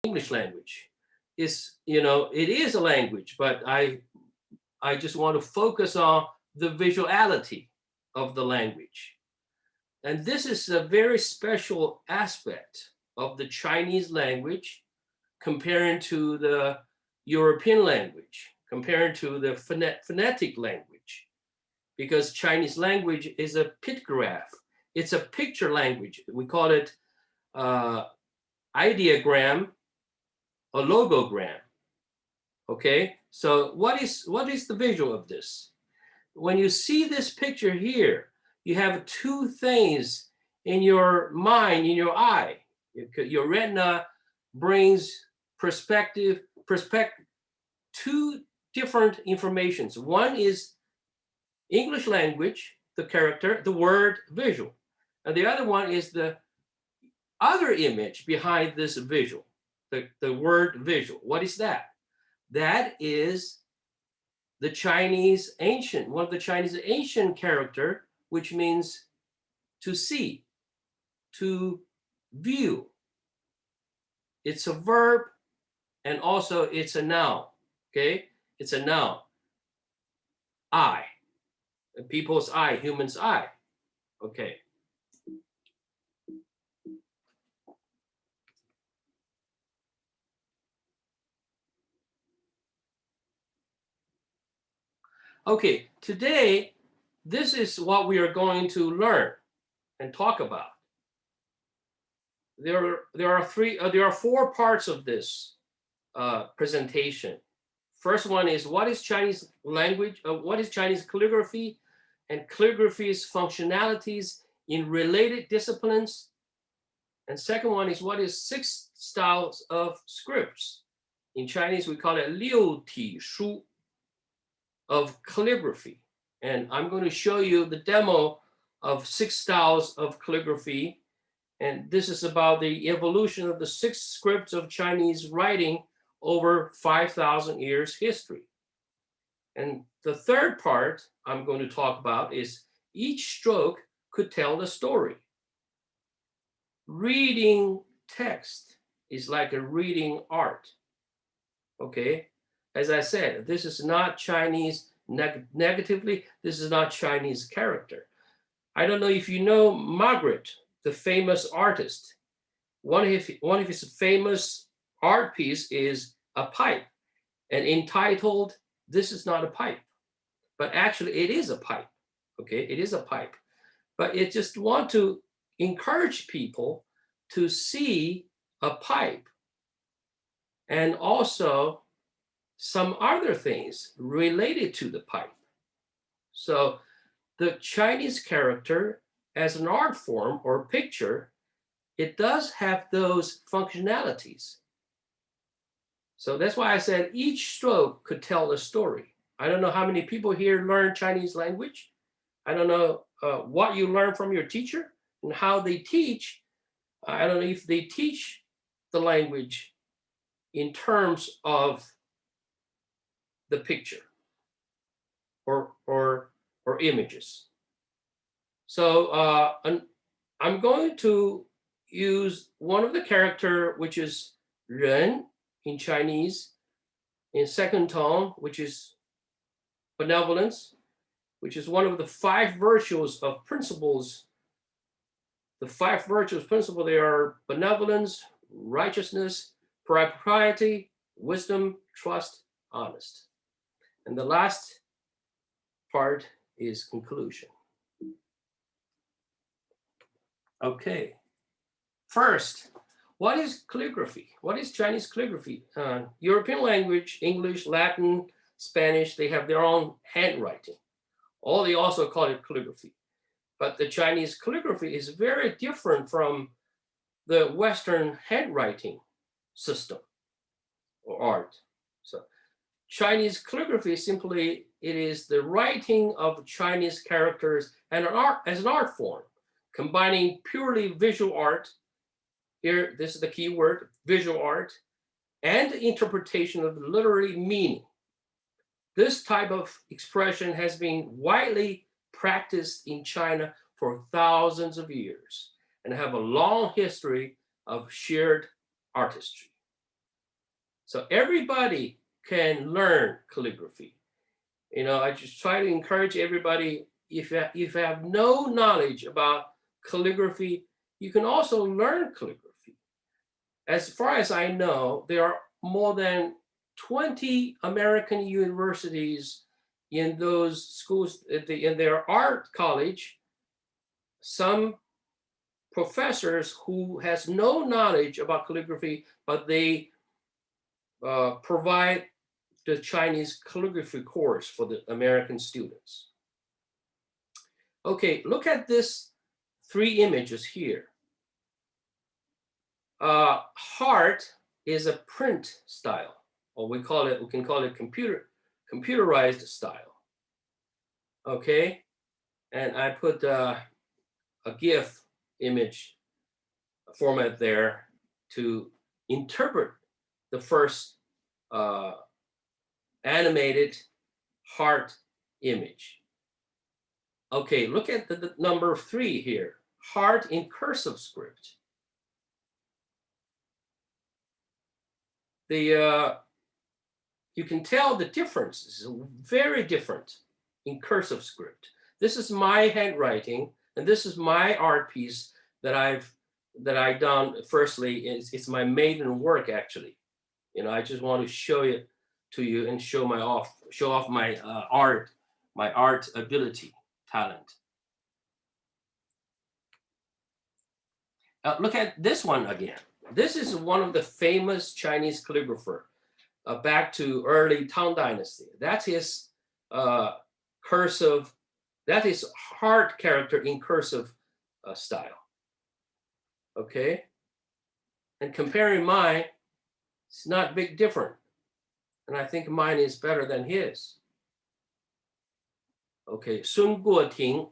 English language. Is, it is a language, but I just want to focus on the visuality of the language. And this is a very special aspect of the Chinese language comparing to the European language, comparing to the phonetic language, because Chinese language is a pictograph. It's a picture language. We call it ideogram or logogram. Okay, so what is the visual of this? When you see this picture here, you have two things in your mind, in your eye. Your retina brings two different informations. One is English language, the character, the word, visual. And the other one is the other image behind this visual, the word visual. What is that? That is the Chinese ancient, one of the Chinese ancient character, which means to see, to view. It's a verb and also it's a noun, okay? It's a noun. Eye, people's eye, human's eye, okay? Okay, today, this is what we are going to learn and talk about. There are four parts of this presentation. First one is, what is Chinese language? What is Chinese calligraphy and calligraphy's functionalities in related disciplines? And second one is, what is 6 styles of scripts? In Chinese, we call it 六体书 of calligraphy. And I'm going to show you the demo of 6 styles of calligraphy. And this is about the evolution of the 6 scripts of Chinese writing over 5,000 years history. And the third part I'm going to talk about is each stroke could tell a story. Reading text is like a reading art. Okay, as I said, this is not Chinese negatively. This is not Chinese character. I don't know if you know Margaret, the famous artist. One of his famous art piece is a pipe, and entitled "This is not a pipe," but actually it is a pipe. Okay, it is a pipe, but it just want to encourage people to see a pipe and also some other things related to the pipe. So the Chinese character as an art form or picture, it does have those functionalities. So that's why I said each stroke could tell a story. I don't know how many people here learn Chinese language. I don't know what you learn from your teacher and how they teach. I don't know if they teach the language in terms of the picture or images. So I'm going to use one of the character, which is 人 in Chinese, in second tone, which is benevolence, which is one of the 5 virtues of principles. The 5 virtues principle, they are benevolence, righteousness, propriety, wisdom, trust, honest. And the last part is conclusion. Okay. First, what is calligraphy? What is Chinese calligraphy? European language, English, Latin, Spanish, they have their own handwriting. Or they also call it calligraphy. But the Chinese calligraphy is very different from the Western handwriting system or art. So Chinese calligraphy simply, it is the writing of Chinese characters and as an art form, combining purely visual art. Here, this is the key word, visual art, and interpretation of literary meaning. This type of expression has been widely practiced in China for thousands of years and have a long history of shared artistry. So everybody can learn calligraphy. You know, I just try to encourage everybody, if you have no knowledge about calligraphy, you can also learn calligraphy. As far as I know, there are more than 20 American universities in those schools, in their art college. Some professors who has no knowledge about calligraphy, but they provide the Chinese calligraphy course for the American students. Okay, look at this 3 images here. Heart is a print style, or we can call it computerized style. Okay, and I put a GIF image format there to interpret the first animated heart image. Okay, look at the number 3 here, heart in cursive script. You can tell the difference is very different in cursive script. This is my handwriting, and this is my art piece that I done. Firstly, it's my maiden work actually. You know, I just want to show it to you and show off my art ability, talent. Look at this one again. This is one of the famous Chinese calligrapher back to early Tang Dynasty. That's his cursive, that is heart character in cursive style. Okay, and comparing mine, it's not big different. And I think mine is better than his. Okay, Sun Guoting.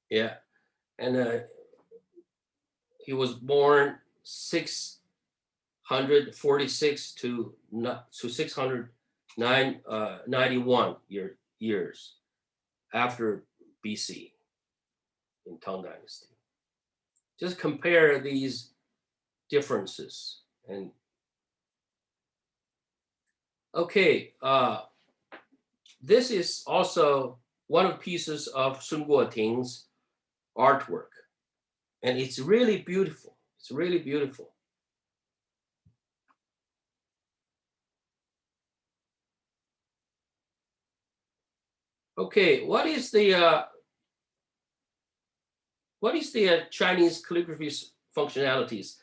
Yeah, and he was born 646 to 691 years after BC in Tang Dynasty. Just compare these differences. And okay, this is also one of the pieces of Sun Guoting's artwork, and it's really beautiful. It's really beautiful. Okay, what is the Chinese calligraphy functionalities?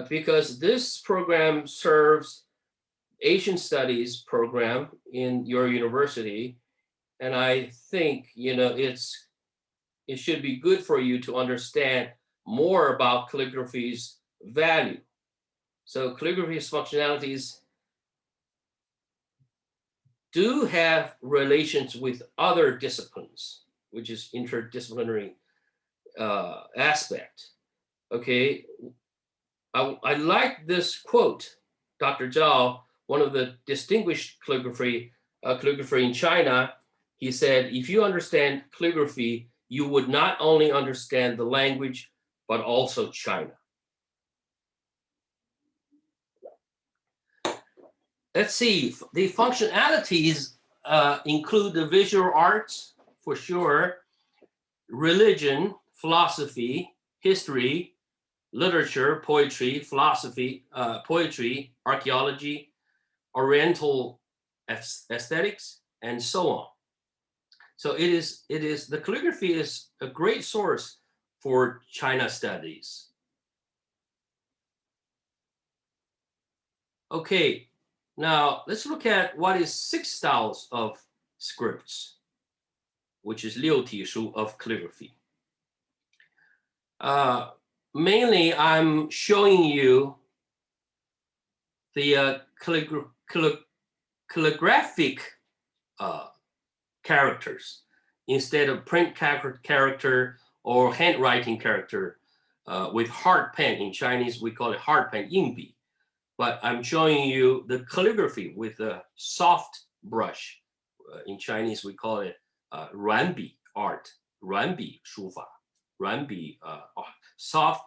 Because this program serves Asian Studies program in your university, and I think it should be good for you to understand more about calligraphy's value. So calligraphy's functionalities do have relations with other disciplines, which is interdisciplinary aspect. Okay, I like this quote, Dr. Zhao, one of the distinguished calligrapher in China. He said, if you understand calligraphy, you would not only understand the language, but also China. Let's see, the functionalities include the visual arts, for sure, religion, philosophy, history, literature, poetry, philosophy, poetry, archaeology, oriental aesthetics, and so on. So the calligraphy is a great source for China studies. Okay, now let's look at what is 6 styles of scripts, which is 6体书 of calligraphy. Mainly, I'm showing you the calligraphic characters instead of print character or handwriting character with hard pen. In Chinese, we call it hard pen, 硬笔. But I'm showing you the calligraphy with a soft brush. In Chinese, we call it 软笔 art, 软笔书法, 软笔 soft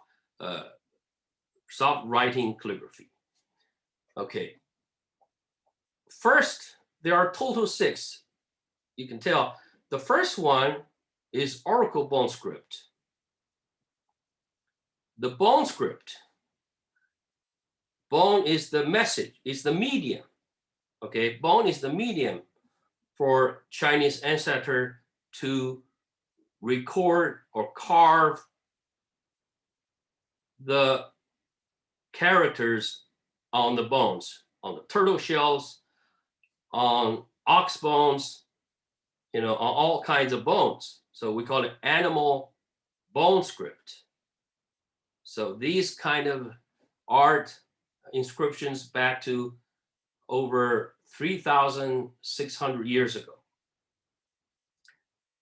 writing calligraphy. Okay. First, there are total 6. You can tell. The first one is oracle bone script. The bone script. Bone is the message, is the medium. Okay, bone is the medium for Chinese ancestor to record or carve the characters on the bones, on the turtle shells, on ox bones, on all kinds of bones. So we call it animal bone script. So these kind of art inscriptions back to over 3,600 years ago.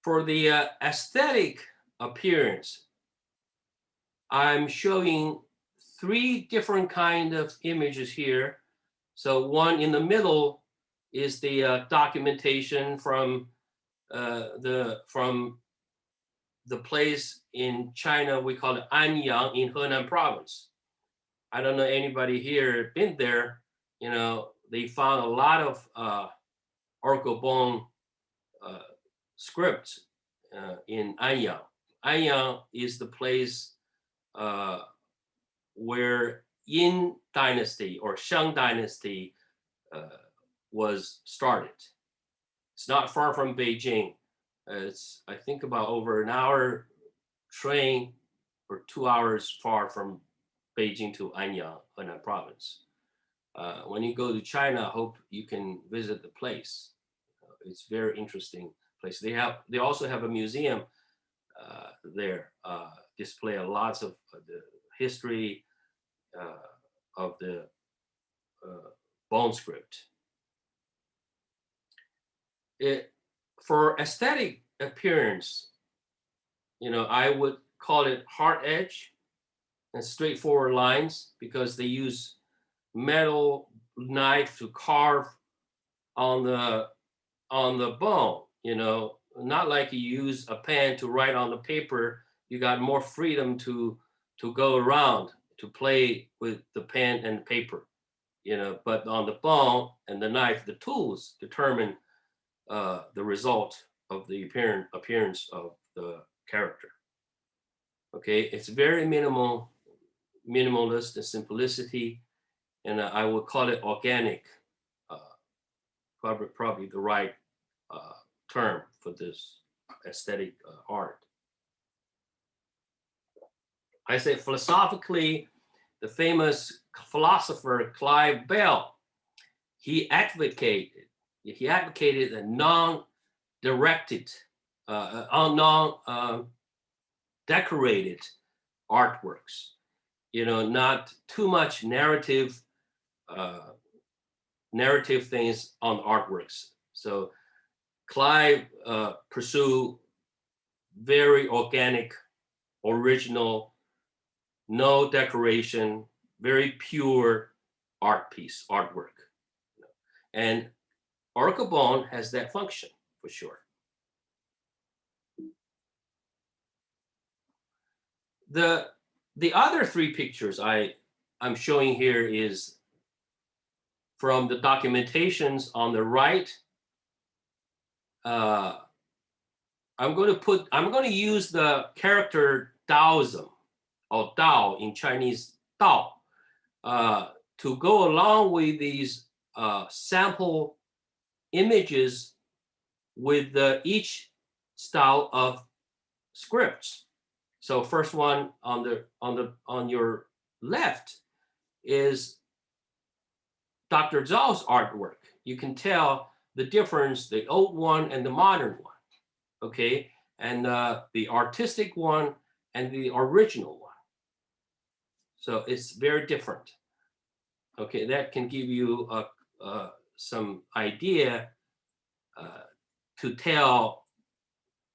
For the aesthetic appearance, I'm showing 3 different kind of images here. So one in the middle is the documentation from the place in China we call it Anyang in Henan province. I don't know anybody here been there. They found a lot of oracle bone scripts in Anyang. Anyang is the place where Yin dynasty or Shang dynasty was started. It's not far from Beijing. It's, I think, about over an hour train or 2 hours far from Beijing to Anyang, Henan province. When you go to China, I hope you can visit the place. It's a very interesting place. They also have a museum there, display lots of the history of the bone script. For aesthetic appearance, I would call it hard edge and straightforward lines because they use metal knife to carve on the bone. Not like you use a pen to write on the paper. You got more freedom to go around, to play with the pen and paper. But on the bone and the knife, the tools determine the result of the appearance of the character. Okay, it's very minimalist, the simplicity, and I would call it organic. Probably the right term for this aesthetic art. I say philosophically, the famous philosopher Clive Bell, he advocated a non-directed, non-decorated artworks. Not too much narrative things on artworks. So Clive pursue very organic, original, no decoration, very pure artwork. And oracle bone has that function for sure. The other 3 pictures I'm showing here is from the documentations on the right. I'm going to use the character Taoism, or Dao in Chinese, Dao, to go along with these sample images with each style of scripts. So first one on your left is Dr. Zhao's artwork. You can tell the difference, the old one and the modern one, okay? And the artistic one and the original one. So it's very different. Okay, that can give you some idea to tell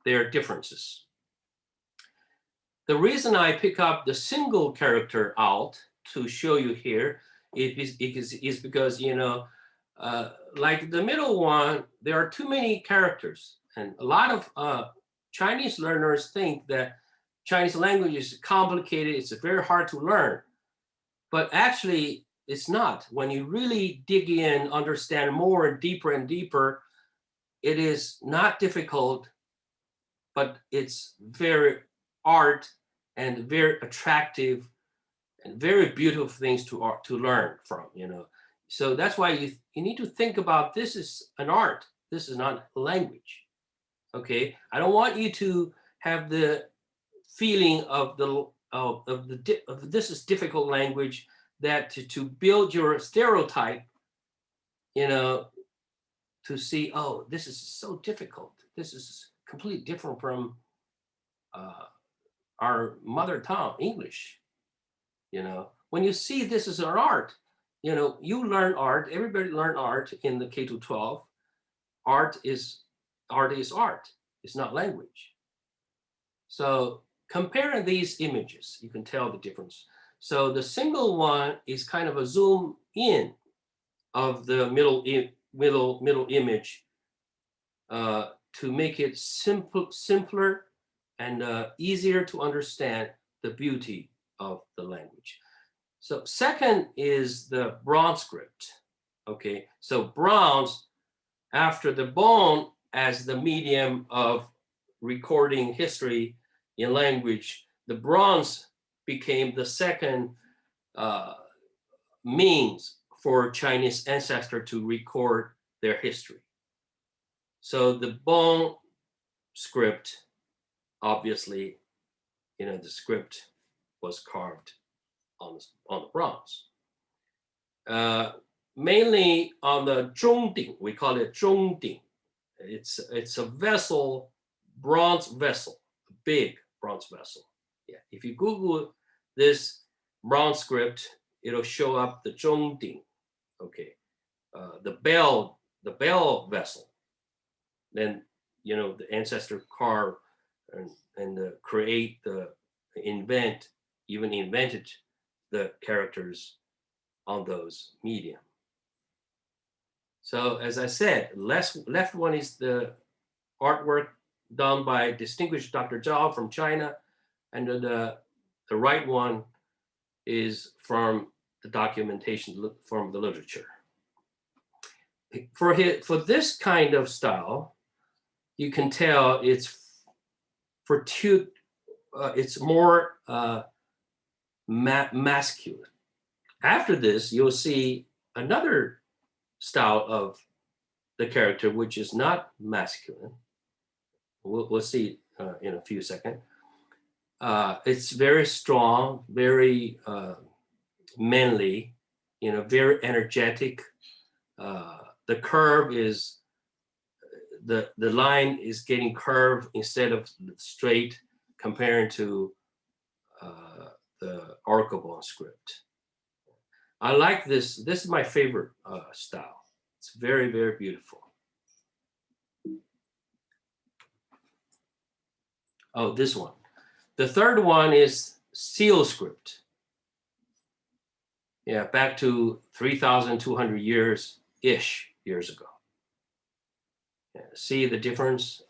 their differences. The reason I pick up the single character out to show you here is because, like the middle one, there are too many characters. And a lot of Chinese learners think that Chinese language is complicated, it's very hard to learn. But actually, it's not. When you really dig in, understand more and deeper, it is not difficult, but it's very art and very attractive and very beautiful things to learn from, you know. So that's why you need to think about, this is an art. This is not a language. Okay, I don't want you to have the feeling of this is difficult language, that to build your stereotype, you know, to see, oh, this is so difficult. This is completely different from our mother tongue, English. You know, when you see this as an art, you know, you learn art. Everybody learn art in the K to 12. Art is art. It's not language. So comparing these images, you can tell the difference. So the single one is kind of a zoom in of the middle image to make it simpler and easier to understand the beauty of the language. So second is the bronze script. Okay, so bronze, after the bone as the medium of recording history in language, the bronze became the second means for Chinese ancestors to record their history. So the bone script, obviously, you know, the script was carved on the bronze. Mainly on the zhongding, we call it zhongding. It's a vessel, bronze vessel, a big bronze vessel. Yeah, if you Google this bronze script, it'll show up the zhongding. Okay, the bell vessel. Then, you know, the ancestor carve and create invented the characters on those medium. So as I said, left one is the artwork done by distinguished Dr. Zhao from China, and the right one is from the documentation from the literature. For this kind of style, you can tell it's more masculine. After this, you'll see another style of the character, which is not masculine. We'll see in a few seconds. It's very strong, very manly, you know, very energetic. The curve is, the line is getting curved instead of straight, comparing to the Archibald script. I like this. This is my favorite style. It's very, very beautiful. Oh, this one. The third one is seal script. Yeah, back to 3,200 years ago. Yeah, see the difference?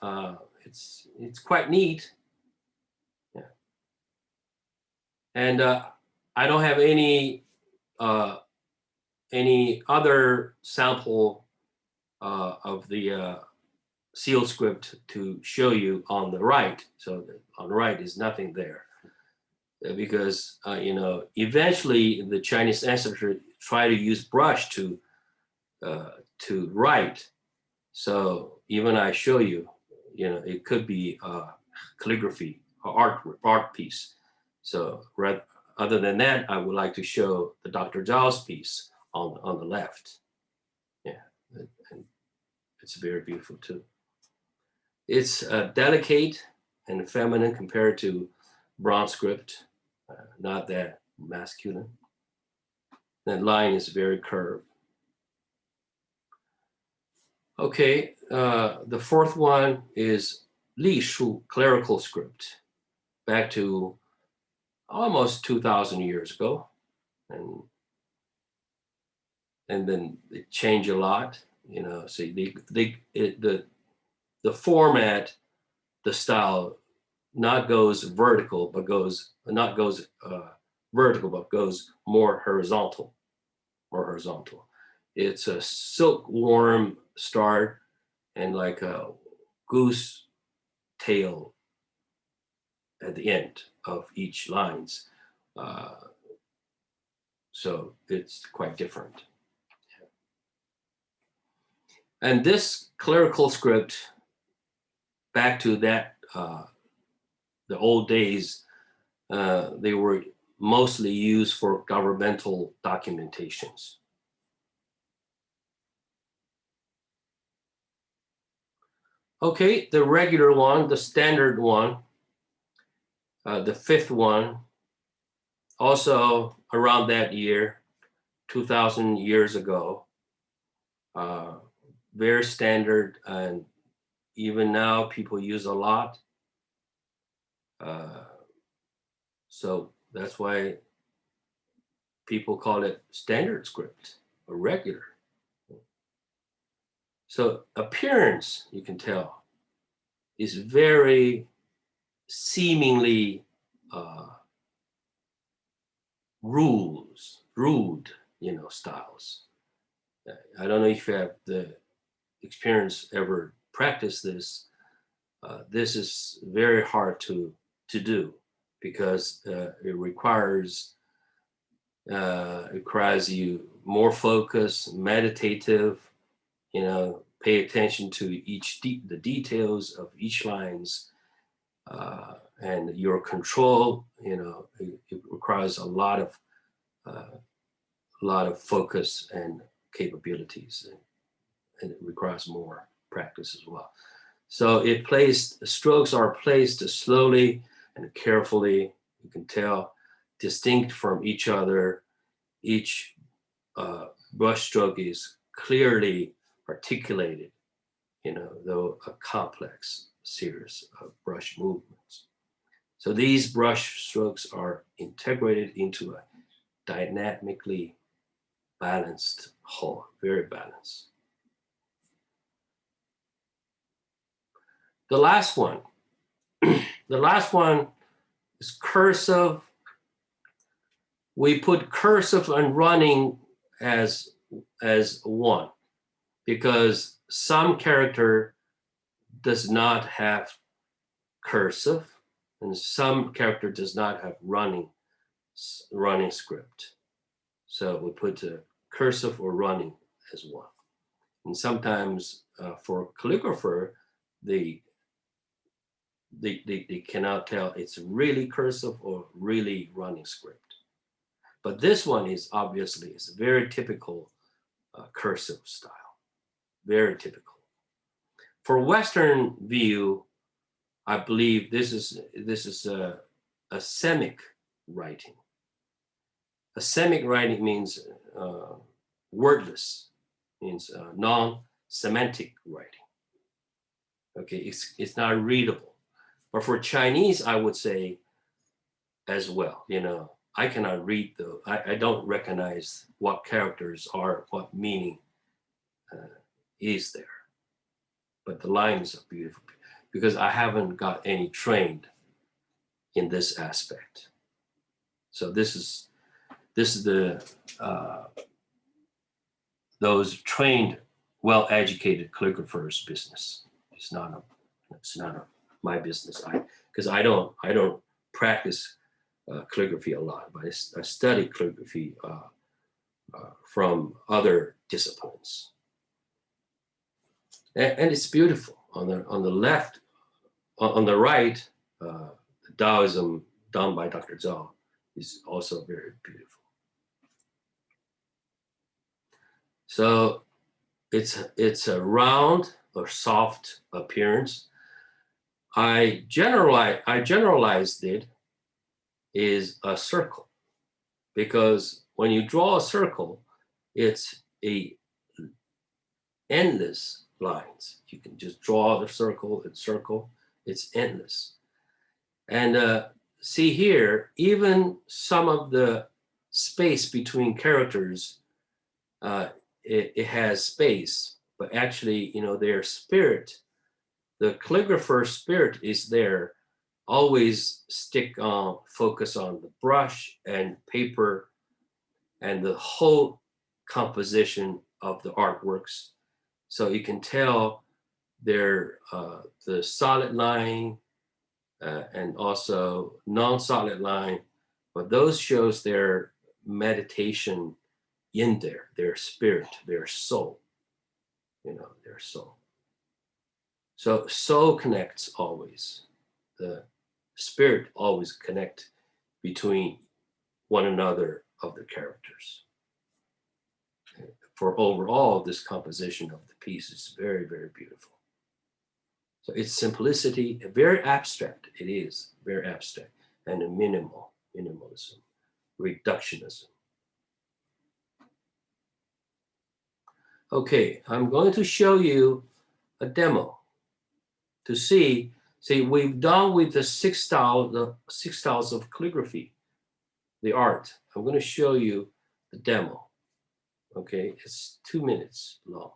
It's quite neat. Yeah. And I don't have any other sample of the seal script to show you on the right. So on the right is nothing there, because you know, eventually the Chinese ancestors try to use brush to write. So even I show you, you know, it could be calligraphy or art piece. So other than that, I would like to show the Dr. Zhao's piece on the left. Yeah, and it's very beautiful too. It's delicate and feminine compared to bronze script, not that masculine. That line is very curved. Okay, the fourth one is Li Shu clerical script, back to almost 2,000 years ago, and then it changed a lot. You know, see the format, the style, not goes vertical, but goes more horizontal. or horizontal. It's a silkworm start and like a goose tail at the end of each lines. So it's quite different. And this clerical script, back to that, the old days, they were mostly used for governmental documentations. Okay, the regular one, the standard one, the fifth one, also around that year, 2000 years ago, very standard, and even now people use a lot. So that's why people call it standard script or regular. So appearance, you can tell, is very seemingly rude, styles. I don't know if you have the experience ever practice this. This is very hard to do because it requires you more focus, meditative, pay attention to the details of each lines, and your control. It requires a lot of focus and capabilities, and it requires more practice as well. So strokes are placed slowly and carefully. You can tell, distinct from each other. Each brush stroke is clearly articulated, though a complex series of brush movements. So these brush strokes are integrated into a dynamically balanced whole, very balanced. The last one is cursive. We put cursive and running as one because some character does not have cursive and some character does not have running script. So we put cursive or running as one. And sometimes for calligrapher, they cannot tell it's really cursive or really running script. But this one is obviously, it's a very typical cursive style, very typical. For Western view, I believe this is a semic writing. A semic writing means wordless, means non-semantic writing. Okay, it's not readable. But for Chinese, I would say as well, I cannot read I don't recognize what characters are, what meaning is there. But the lines are beautiful because I haven't got any trained in this aspect. So this is the those trained, well-educated calligraphers' business. It's not my business. Because I don't practice calligraphy a lot, but I study calligraphy from other disciplines, and it's beautiful. On the left, on the right, the Taoism done by Dr. Zhao is also very beautiful. So it's a round or soft appearance. I generalized it is a circle because when you draw a circle, it's a endless lines. You can just draw the circle, it's endless. And see here, even some of the space between characters, it has space, but actually, their spirit, the calligrapher's spirit is there, always focus on the brush and paper and the whole composition of the artworks. So you can tell they're the solid line and also non-solid line, but those shows their meditation in there, their spirit, their soul, their soul. So soul connects always. The spirit always connect between one another of the characters. For overall, this composition of the piece is very, very beautiful. So its simplicity, very abstract. It is very abstract and a minimalism, reductionism. Okay, I'm going to show you a demo to see we've done with the six styles of calligraphy, the art. I'm going to show you the demo. Okay, it's 2 minutes long.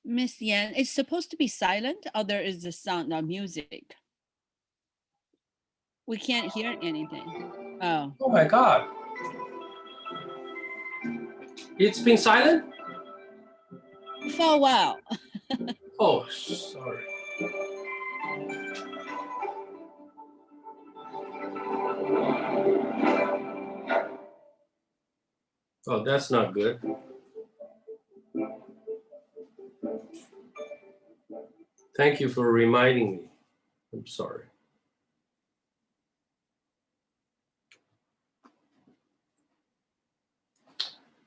Miss Yan, it's supposed to be silent, or there is the sound of music. We can't hear anything. Oh, Oh my God. It's been silent? for a while. Oh, sorry. Oh, that's not good. Thank you for reminding me. I'm sorry.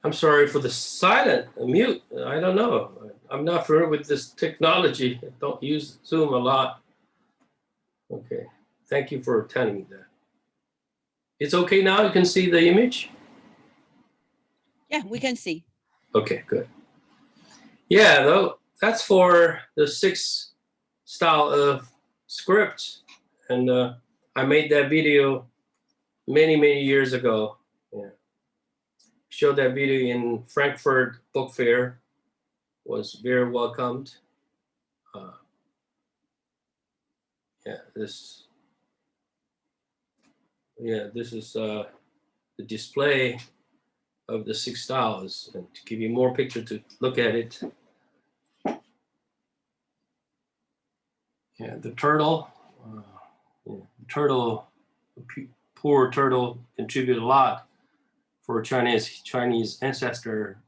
I'm sorry for the silent mute. I don't know. I'm not familiar with this technology. I don't use Zoom a lot. Okay. Thank you for telling me that. It's okay now? You can see the image? Yeah, we can see. Okay, good. Yeah, though, that's for the 6 style of script. And I made that video many, many years ago. Yeah. Showed that video in Frankfurt Book Fair. Was very welcomed. This is the display of the 6 styles, and to give you more picture to look at it. Yeah, the turtle, poor turtle contributed a lot for Chinese ancestor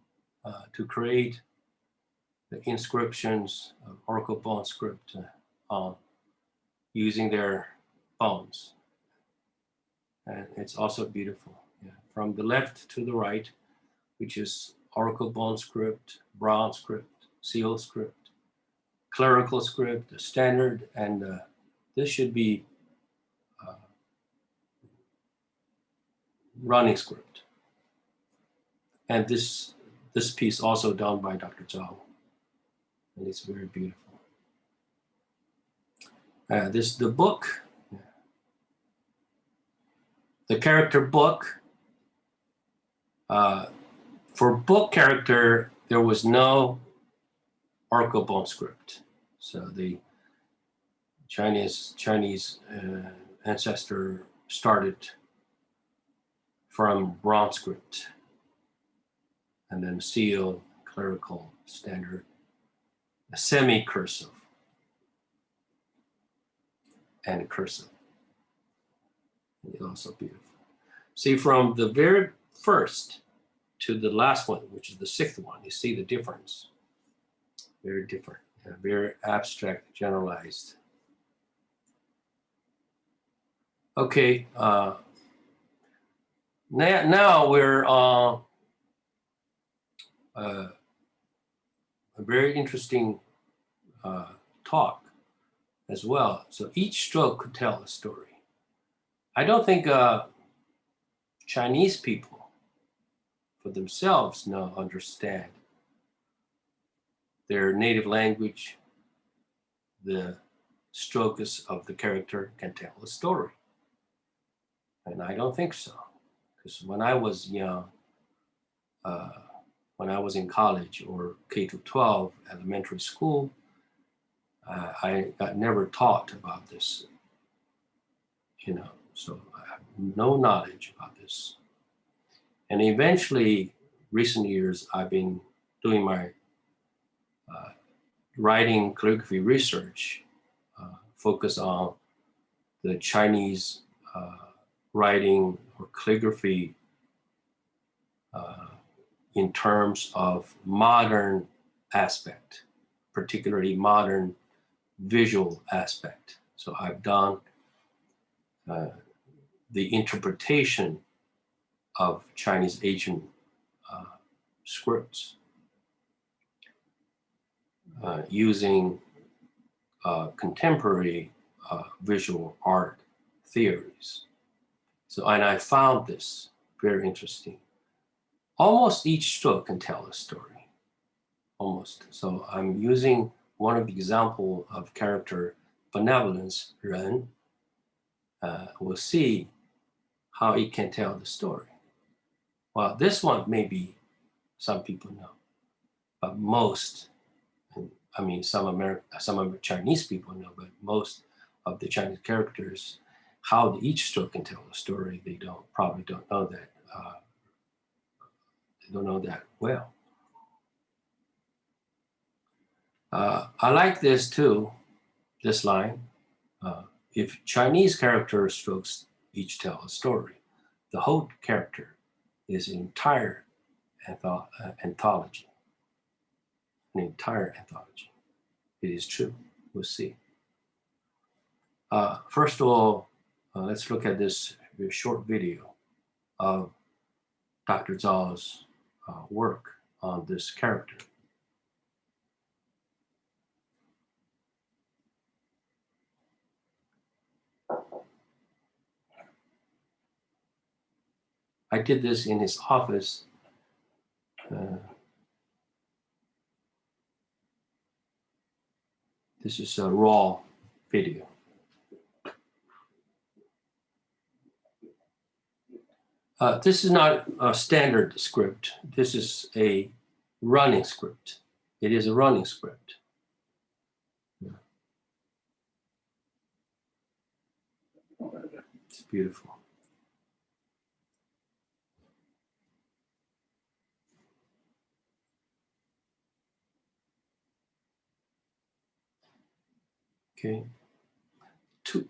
to create the inscriptions of oracle bone script using their bones. And it's also beautiful. Yeah. From the left to the right, which is oracle bone script, bronze script, seal script, clerical script, standard, and this should be running script. And this piece also done by Dr. Zhao, and it's very beautiful. This the book, the character book. For book character, there was no oracle bone script, so the Chinese ancestor started from bronze script, and then seal, clerical, standard, semi-cursive, and cursive. It's also beautiful. See, from the very first to the last one, which is the 6th one, you see the difference. Very different, very abstract, generalized. Okay, now we're on a very interesting talk as well. So each stroke could tell a story. I don't think Chinese people for themselves understand their native language. The strokes of the character can tell a story. And I don't think so. Because when I was young, when I was in college or K-12 elementary school, I got never taught about this, so I have no knowledge about this. And eventually, recent years, I've been doing my writing calligraphy research, focus on the Chinese writing or calligraphy in terms of modern aspect, particularly modern visual aspect. So I've done the interpretation of Chinese ancient scripts using contemporary visual art theories. So, and I found this very interesting. Almost each stroke can tell a story, almost. So I'm using one of the example of character benevolence, Ren. We'll see how it can tell the story. Well, this one maybe some people know, but most, and I mean, some Chinese people know, but most of the Chinese characters, how each stroke can tell a story, they probably don't know that. They don't know that well. I like this too, this line. If Chinese character strokes each tell a story, the whole character is an entire anthology. An entire anthology. It is true. We'll see. First of all, let's look at this short video of Dr. Zhao's work on this character. I did this in his office. This is a raw video. This is not a standard script. This is a running script. It is a running script. It's beautiful. Okay.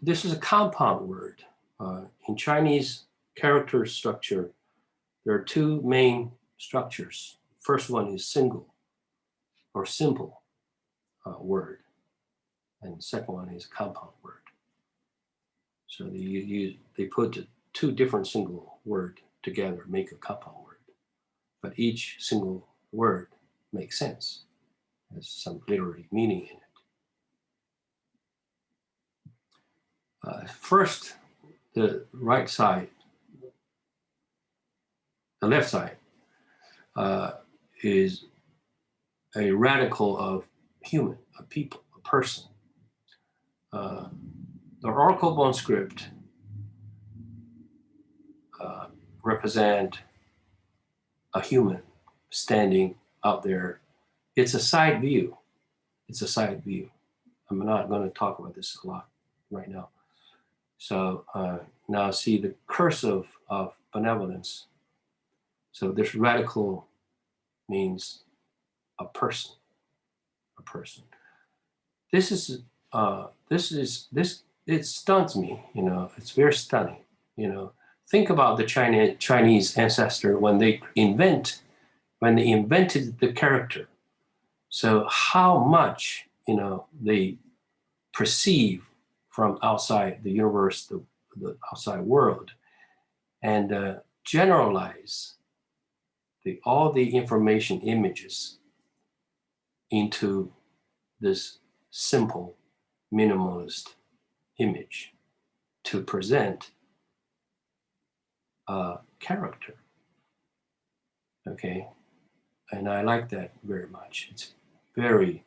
This is a compound word. In Chinese character structure, there are two main structures. First one is single or simple word, and the second one is compound word. So they put two different single word together, make a compound word, but each single word makes sense, has some literary meaning in it. First, the right side, the left side, is a radical of human, a people, a person. The oracle bone script represent a human standing out there. It's a side view. It's a side view. I'm not going to talk about this a lot right now. So now see the cursive of benevolence. So this radical means a person, a person. This it stuns me, you know, it's very stunning, you know. Think about the Chinese ancestor when they invented the character. So how much, you know, they perceive from outside the universe, the outside world, and generalize all the information images into this simple minimalist image to present a character. Okay, and I like that very much. It's very,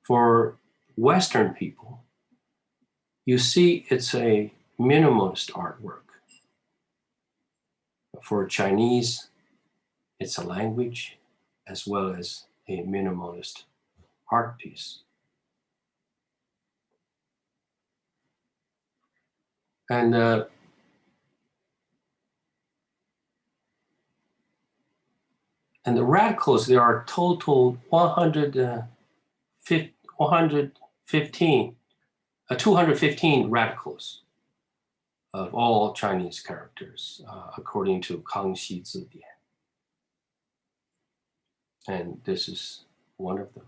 for Western people, you see it's a minimalist artwork. For Chinese, it's a language as well as a minimalist art piece. And the radicals, there are total 215 radicals of all Chinese characters, according to Kangxi Zidian. And this is one of them.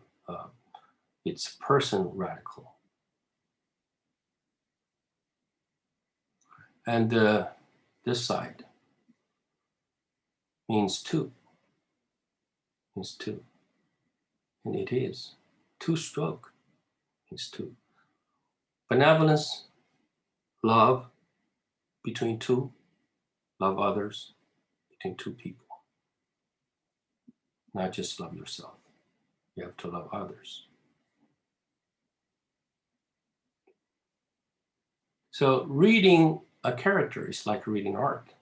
It's person radical. And this side means two. Means two. And it is. Two stroke means two. Benevolence, love between two, love others between two people. Not just love yourself. You have to love others. So reading a character is like reading art.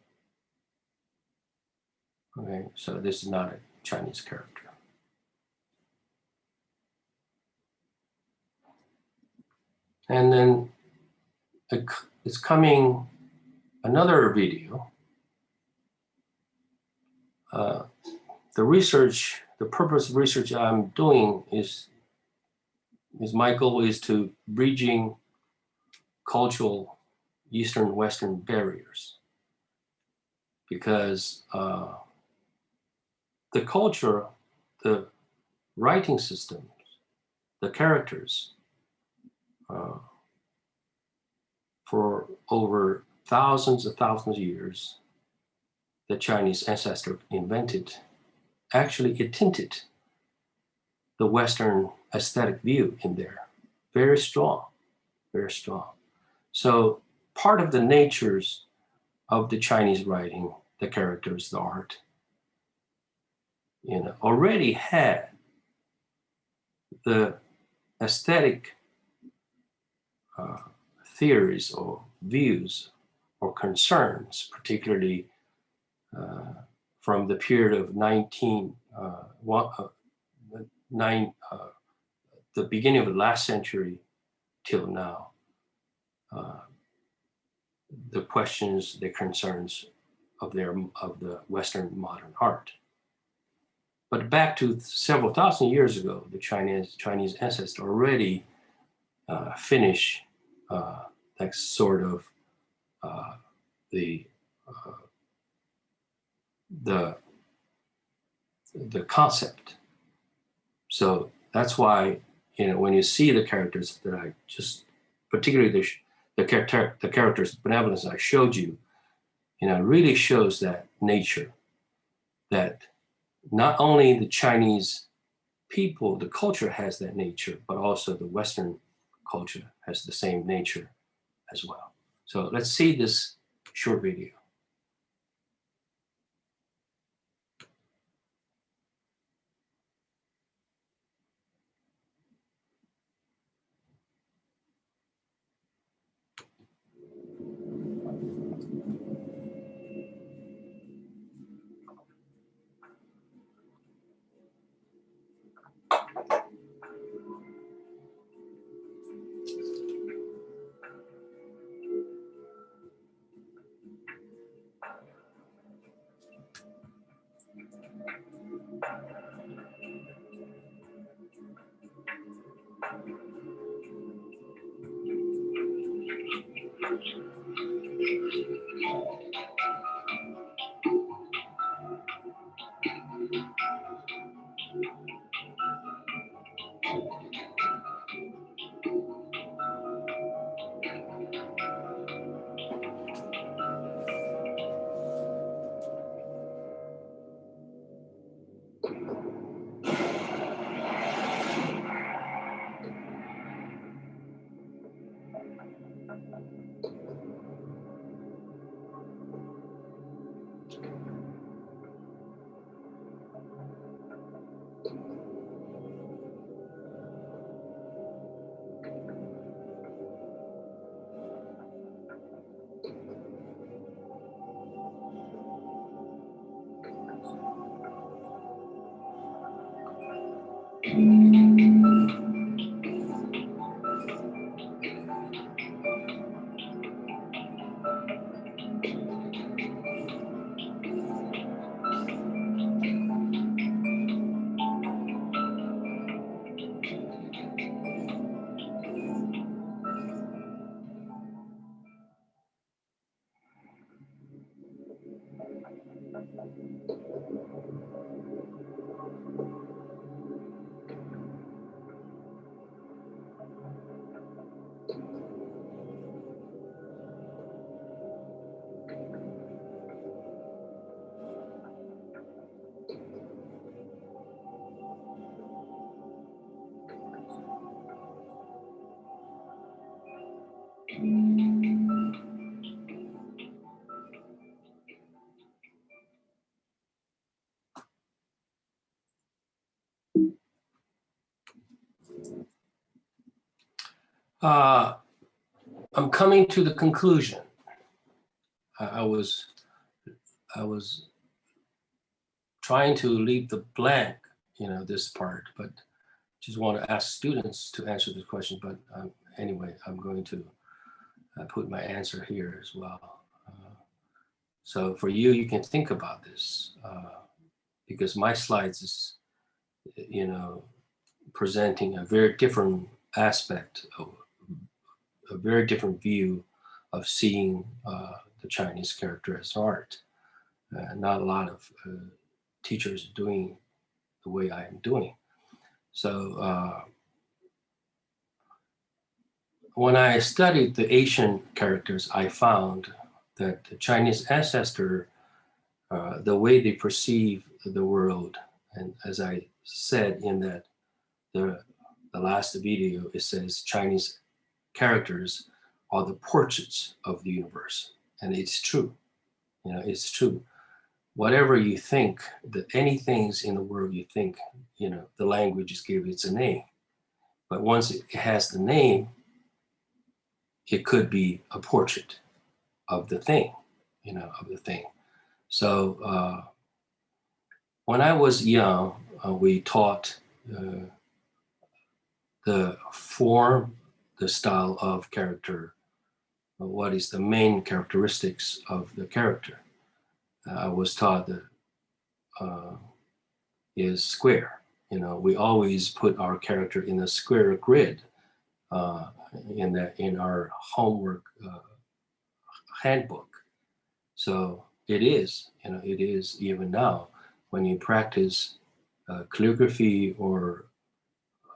Okay, so this is not a Chinese character. And then it's coming another video. The research, the purpose of research I'm doing is my goal is to bridging cultural Eastern Western barriers, because the culture, the writing systems, the characters, for over thousands of years, the Chinese ancestor invented, actually it tinted the Western aesthetic view in there. Very strong, very strong. So part of the natures of the Chinese writing, the characters, the art, already had the aesthetic theories or views or concerns, particularly from the period of the beginning of the last century till now. The questions, the concerns of the Western modern art. But back to several thousand years ago, the Chinese ancestor already finished that sort of the concept. So that's why, when you see the characters that I just, particularly the characters benevolence I showed you, really shows that nature, that not only the Chinese people, the culture has that nature, but also the Western culture has the same nature as well. So let's see this short video. I'm coming to the conclusion. I was trying to leave the blank, this part, but just want to ask students to answer this question, but anyway, I'm going to put my answer here as well. So for you, you can think about this because my slides is, presenting a very different aspect of a very different view of seeing the Chinese character as art. Not a lot of teachers doing the way I am doing. So when I studied the Asian characters, I found that the Chinese ancestor, the way they perceive the world, and as I said in that the last video, it says Chinese characters are the portraits of the universe, and it's true. It's true. Whatever you think, that any things in the world you think, the language just gives it a name. But once it has the name, it could be a portrait of the thing, of the thing. So when I was young, we taught the form, the style of character, what is the main characteristics of the character. I was taught that is square. We always put our character in a square grid in our homework handbook. So it is even now when you practice calligraphy or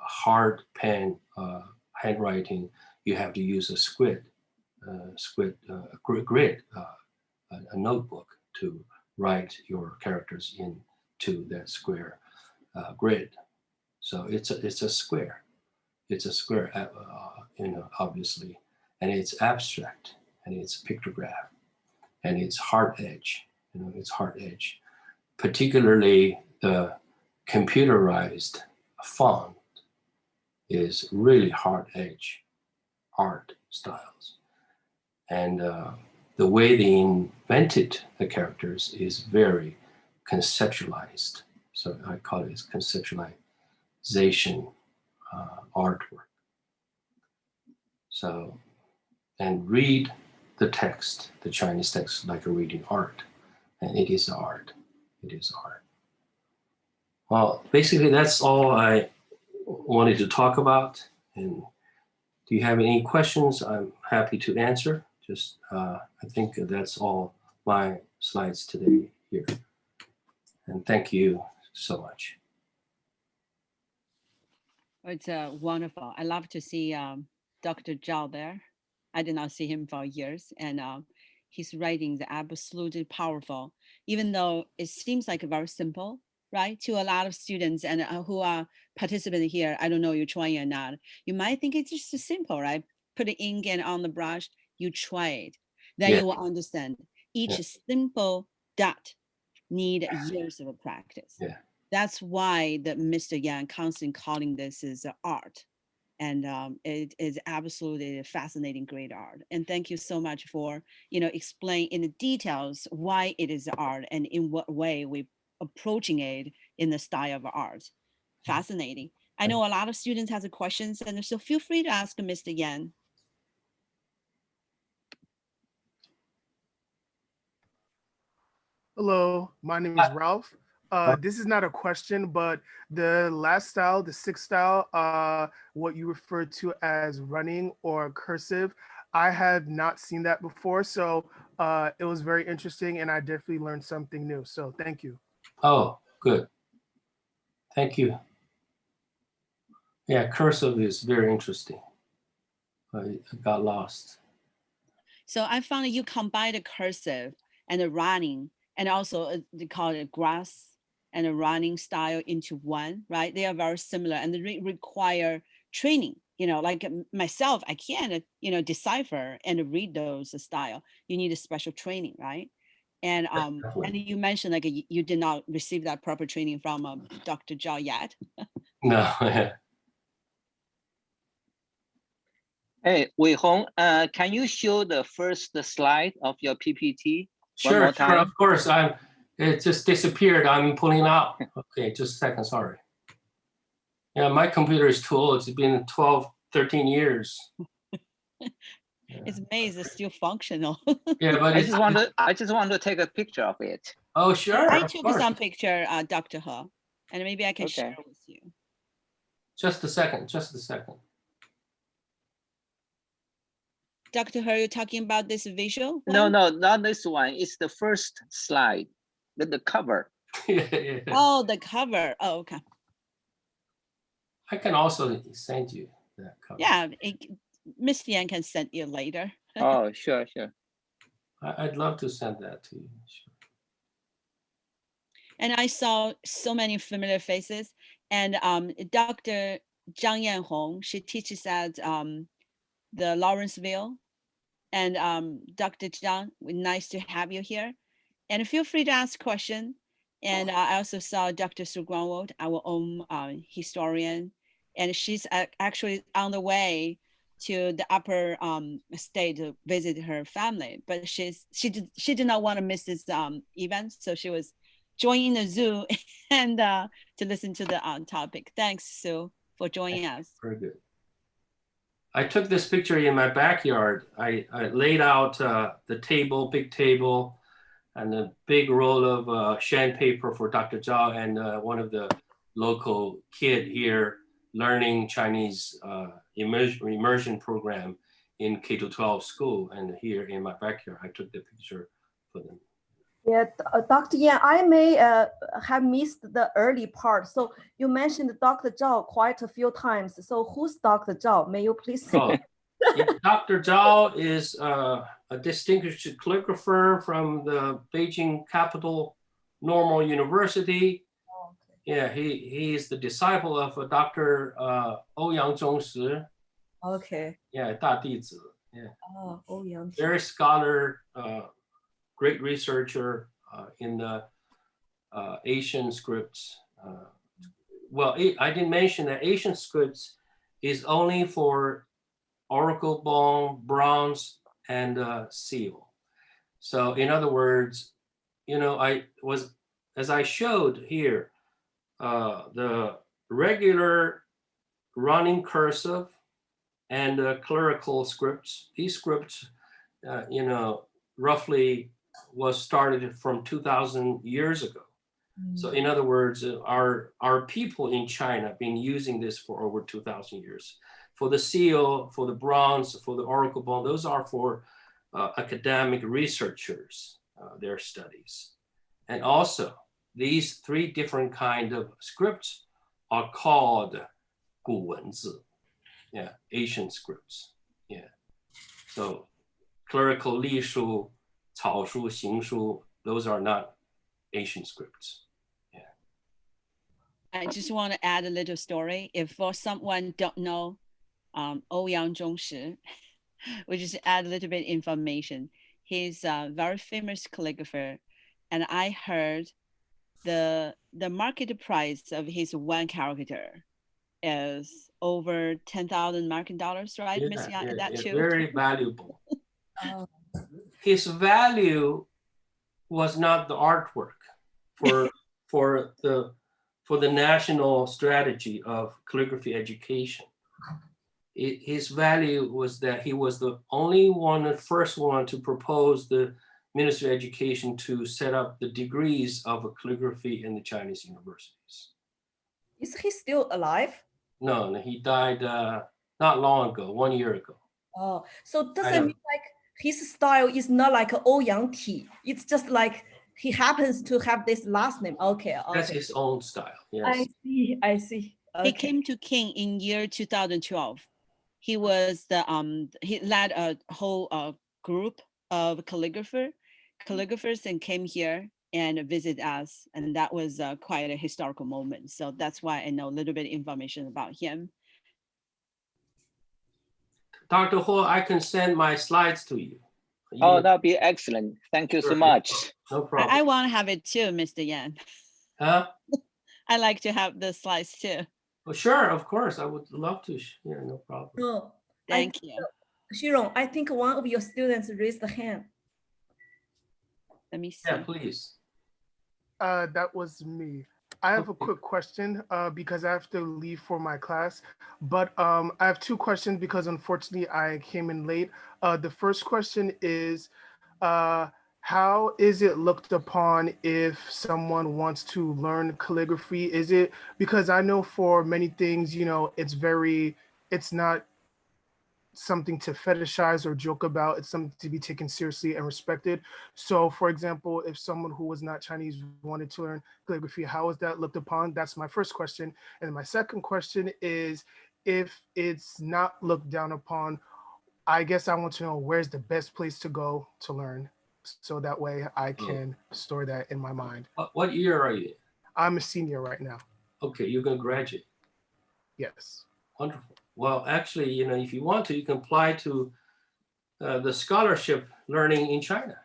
hard pen handwriting, you have to use a grid, a notebook to write your characters into that square grid. So it's a square. It's a square, obviously, and it's abstract, and it's pictograph, and it's hard edge. It's hard edge. Particularly the computerized font is really hard edge art styles, and the way they invented the characters is very conceptualized. So I call it conceptualization artwork. So, and read the text, the Chinese text, like a reading art, and it is art. It is art. Well, basically that's all I wanted to talk about. And do you have any questions? I'm happy to answer. Just, I think that's all my slides today here. And thank you so much. It's wonderful. I love to see Dr. Zhao there. I did not see him for years, and his writings are absolutely powerful, even though it seems like very simple, right? To a lot of students and who are participating here, I don't know you're trying or not. You might think it's just simple, right? Put the ink and on the brush, you try it. Then you will understand each simple dot need years of practice. Yeah. That's why the Mr. Yan constantly calling this is art. And it is absolutely a fascinating, great art. And thank you so much for, explain in the details why it is art and in what way we're approaching it in the style of art. Fascinating. I know a lot of students have questions, and so feel free to ask Mr. Yan. Hello, my name is Ralph. This is not a question, but the last style, the sixth style, what you refer to as running or cursive, I had not seen that before. So it was very interesting and I definitely learned something new. So thank you. Oh, good. Thank you. Yeah, cursive is very interesting. I got lost. So I found that you combine the cursive and the running, and also they call it grass and a running style into one, right? They are very similar and they require training. Like myself, I can't, decipher and read those style. You need a special training, right? And you mentioned like you did not receive that proper training from Dr. Zhao yet. No. Hey, Weihong, can you show the first slide of your PPT Sure, one more time? Sure, of course. It just disappeared. I'm pulling out. Okay, just a second, sorry. Yeah, my computer is too old. It's been 12, 13 years. Its maze is still functional. Yeah, but I just want to take a picture of it. Oh, sure. I Of took course. some picture, Dr. He, and maybe I can Okay. share with you. Just a second. Just a second. Dr. He, you're talking about this visual? No, one? no, not this one. It's the first slide, the cover. Yeah. Oh, the cover. Oh, okay. I can also send you that cover. Yeah, Miss Yan can send you later. Oh, sure, sure. I'd love to send that to you. Sure. And I saw so many familiar faces. And Dr. Zhang Yanhong, she teaches at the Lawrenceville. And Dr. Zhang, nice to have you here. And feel free to ask questions. And I also saw Dr. Su Guangwo, our own historian, and she's actually on the way to the upper state to visit her family. But she did not want to miss this event, so she was joining the Zoom and to listen to the topic. Thanks, Sue, for joining us. Very good. I took this picture in my backyard. I laid out the table, big table, and a big roll of shand paper for Dr. Zhao and one of the local kid here learning Chinese immersion program in K-12 school. And here in my backyard, I took the picture for them. Yeah, Dr. Yan, I may have missed the early part. So you mentioned Dr. Zhao quite a few times. So who's Dr. Zhao? May you please say? Oh, yeah, Dr. Zhao is a distinguished calligrapher from the Beijing Capital Normal University. Oh, okay. Yeah, he is the disciple of Dr. Ouyang Zhongshi. Okay. Yeah, 大弟子. Yeah, Oh, Ouyang. very scholar, great researcher in the Asian scripts. Well, I didn't mention that Asian scripts is only for oracle bone, bronze, and seal. So in other words, you know, as I showed here, the regular running cursive and clerical scripts, these scripts, you know, roughly was started from 2,000 years ago. So in other words, our people in China been using this for over 2,000 years. For the seal, for the bronze, for the oracle bone, those are for academic researchers, their studies. And also, these three different kind of scripts are called 古文字, yeah, Asian scripts, yeah. So clerical 隶书, 草书, 行书, those are not Asian scripts. I just want to add a little story. If for someone don't know Ouyang Zhongshi, we just add a little bit information. He's a very famous calligrapher, and I heard the market price of his one character is over 10,000 American dollars, right, Miss Yan? That too? Very valuable. Oh. His value was not the artwork for the national strategy of calligraphy education. His value was that he was the only one, the first one to propose the Ministry of Education to set up the degrees of calligraphy in the Chinese universities. Is he still alive? No, he died not long ago, 1 year ago. Oh, so does I it know. mean like his style is not like Ouyang Ti? It's just like he happens to have this last name. Okay, That's okay. his own style, yes. I see, I see. He Okay. came to King in year 2012. He was he led a whole group of calligraphers and came here and visit us. And that was quite a historical moment. So that's why I know a little bit of information about him. Dr. Ho, I can send my slides to you. Oh, that'd be excellent. Thank you so Sure. much. No problem. I want to have it too, Mr. Yan. Huh? I like to have the slides too. Well, sure, of course. I would love to. Yeah, no problem. No, Thank you. Shirong, I think one of your students raised a hand. Let me see. Yeah, please. That was me. I have a Okay. quick question because I have to leave for my class. But I have two questions because unfortunately I came in late. The first question is, uh, how is it looked upon if someone wants to learn calligraphy? Is it because I know for many things, you know, it's not something to fetishize or joke about. It's something to be taken seriously and respected. So, for example, if someone who was not Chinese wanted to learn calligraphy, how is that looked upon? That's my first question. And my second question is, if it's not looked down upon, I guess I want to know where's the best place to go to learn, so that way I can store that in my mind. What year are you? I'm a senior right now. Okay, you're going to graduate. Yes. Wonderful. Well, actually, you know, if you want to, you can apply to the scholarship learning in China.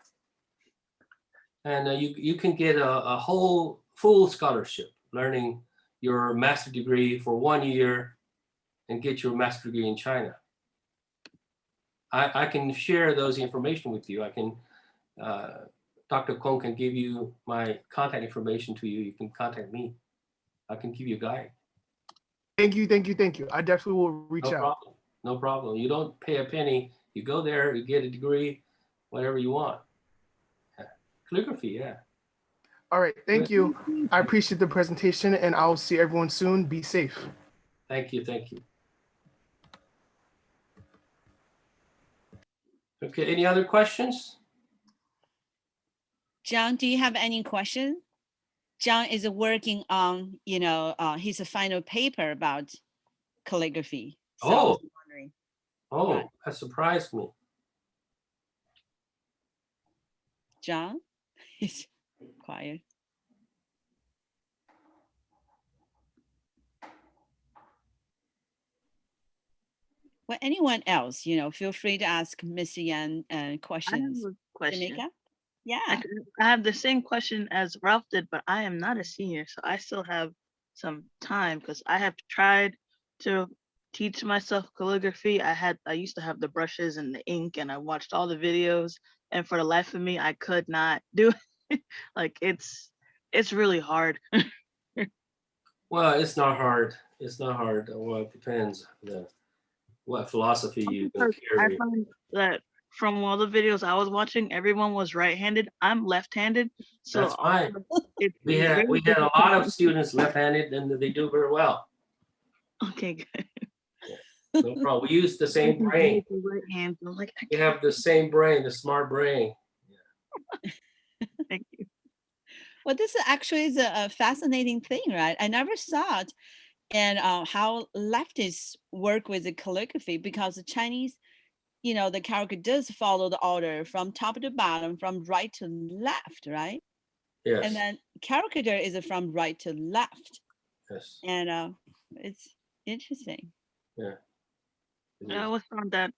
And you can get a whole full scholarship learning your master degree for 1 year and get your master degree in China. I can share those information with you. I can, Dr. Kong can give you my contact information to you. You can contact me. I can give you a guide. Thank you, thank you, thank you. I definitely will reach No out. problem. No problem. You don't pay a penny. You go there, you get a degree, whatever you want. Yeah. Calligraphy, yeah. All right, thank you. I appreciate the presentation and I'll see everyone soon. Be safe. Thank you, thank you. Okay, any other questions? John, do you have any questions? John is working on, his final paper about calligraphy. So I was wondering. Oh, Right. that surprised me. John, he's quiet. Well, anyone else, feel free to ask Miss Yan questions. I have a question. Jamaica? Yeah. I have the same question as Ralph did, but I am not a senior, so I still have some time because I have tried to teach myself calligraphy. I used to have the brushes and the ink, and I watched all the videos, and for the life of me, I could not do it. Like it's really hard. Well, it's not hard. It's not hard. Well, it depends what philosophy you Because I carry. find that from all the videos I was watching, everyone was right-handed. I'm left-handed, so That's fine. it's We had very a lot of students left-handed and they do very well. okay. Good. No problem. We use the same brain. Right hand. I'm like, I We can't. have the same brain, the smart brain. Thank you. Well, this is a fascinating thing, right? I never saw it. And how leftists work with the calligraphy, because the Chinese, the character does follow the order from top to bottom, from right to left, right? Yes. And then caricature is from right to left. Yes. And it's interesting. Yeah. I always found that,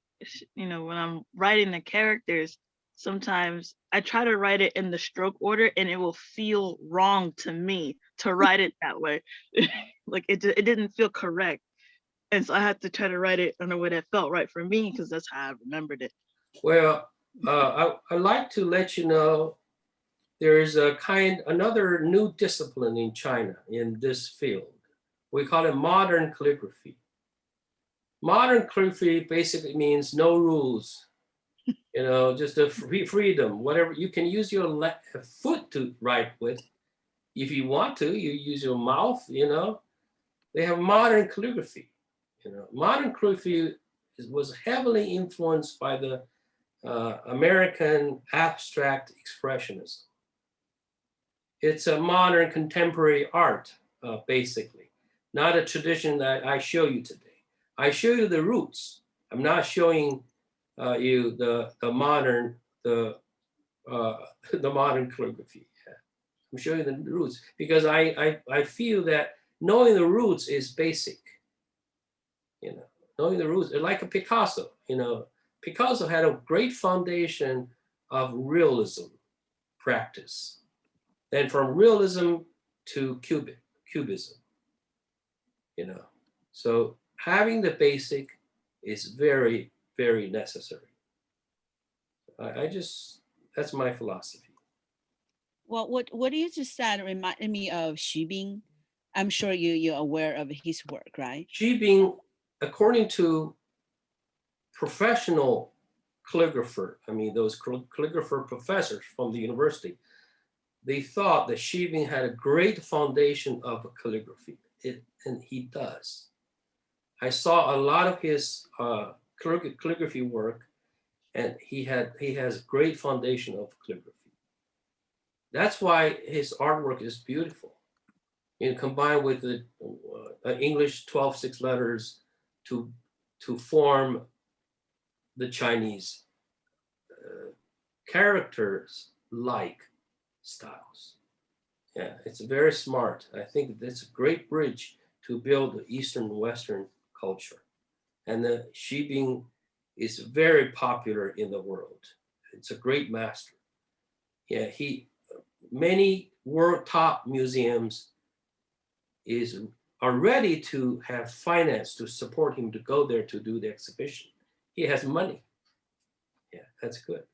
when I'm writing the characters, sometimes I try to write it in the stroke order and it will feel wrong to me to write it that way. Like it didn't feel correct. And so I had to try to write it in a way that felt right for me because that's how I remembered it. Well, I'd like to let you know there is another new discipline in China in this field. We call it modern calligraphy. Modern calligraphy basically means no rules, just a freedom, whatever. You can use your foot to write with. If you want to, you use your mouth, They have modern calligraphy. Modern calligraphy was heavily influenced by the American abstract expressionism. It's a modern contemporary art, basically, not a tradition that I show you today. I show you the roots. I'm not showing you the modern modern calligraphy. Yeah. I'm showing you the roots because I feel that knowing the roots is basic. Knowing the roots, like a Picasso. Picasso had a great foundation of realism practice. Then from realism to cubism. So having the basic is very, very necessary. That's my philosophy. Well, what you just said reminded me of Xu Bing. I'm sure you're aware of his work, right? Xi Bing, according to professional calligrapher, I mean, those calligrapher professors from the university, they thought that Xi Bing had a great foundation of calligraphy, and he does. I saw a lot of his calligraphy work, and he has great foundation of calligraphy. That's why his artwork is beautiful. And combined with the English 12-6 letters to form the Chinese characters like styles. Yeah, it's very smart. I think that's a great bridge to build the Eastern and Western culture. And the Xi Bing is very popular in the world. It's a great master. Yeah, many world top museums are ready to have finance to support him to go there to do the exhibition. He has money. Yeah, that's good.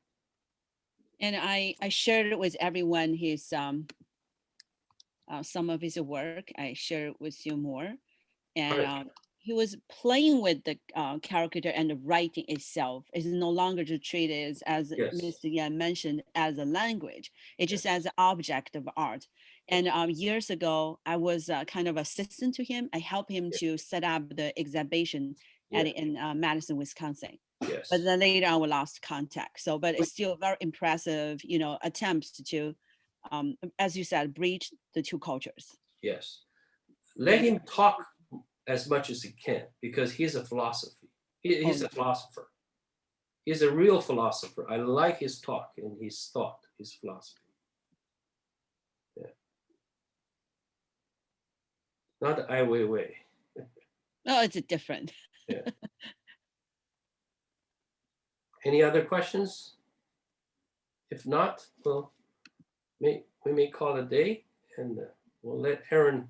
And I shared it with everyone his some of his work. I shared it with you more, and Right. He was playing with the character and the writing itself. Is no longer to treat it as Yes. Mr. Yan mentioned as a language. It's just as an object of art. And years ago, I was kind of assistant to him. I helped him to set up the exhibition in Madison, Wisconsin. Yes. But then later on, we lost contact. So, but it's still very impressive, attempts to, as you said, bridge the two cultures. Yes. Let him talk as much as he can, because he's a philosopher. He's a philosopher. He's a real philosopher. I like his talk and his thought, his philosophy. Yeah. Not the Ai Weiwei. No, it's different. Yeah. Any other questions? If not, well, we may call it a day, and we'll let Aaron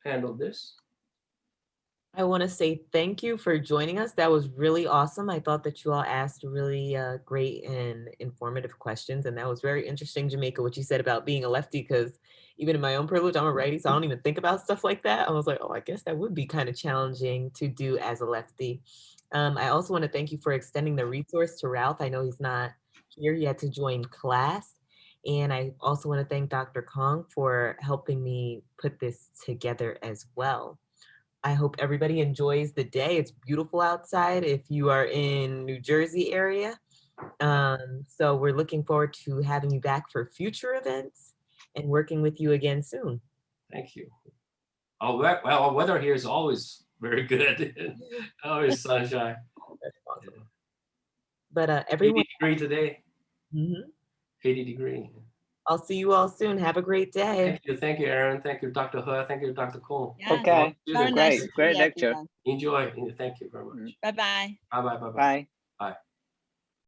handle this. I want to say thank you for joining us. That was really awesome. I thought that you all asked really great and informative questions. And that was very interesting, Jamaica, what you said about being a lefty, because even in my own privilege, I'm a righty, so I don't even think about stuff like that. I was like, oh, I guess that would be kind of challenging to do as a lefty. I also want to thank you for extending the resource to Ralph. I know he's not here. He had to join class. And I also want to thank Dr. Kong for helping me put this together as well. I hope everybody enjoys the day. It's beautiful outside if you are in New Jersey area. So we're looking forward to having you back for future events and working with you again soon. Thank you. Well, our weather here is always very good. Always sunshine. That's awesome. But everyone, 80 degree today. 80 degree. I'll see you all soon. Have a great day. Thank you, Aaron. Thank you, Dr. He. Thank you, Dr. Kong. Yeah. Okay. Very nice to Great see lecture. everyone. Enjoy. Thank you very much. Bye-bye. Bye. Bye. Bye.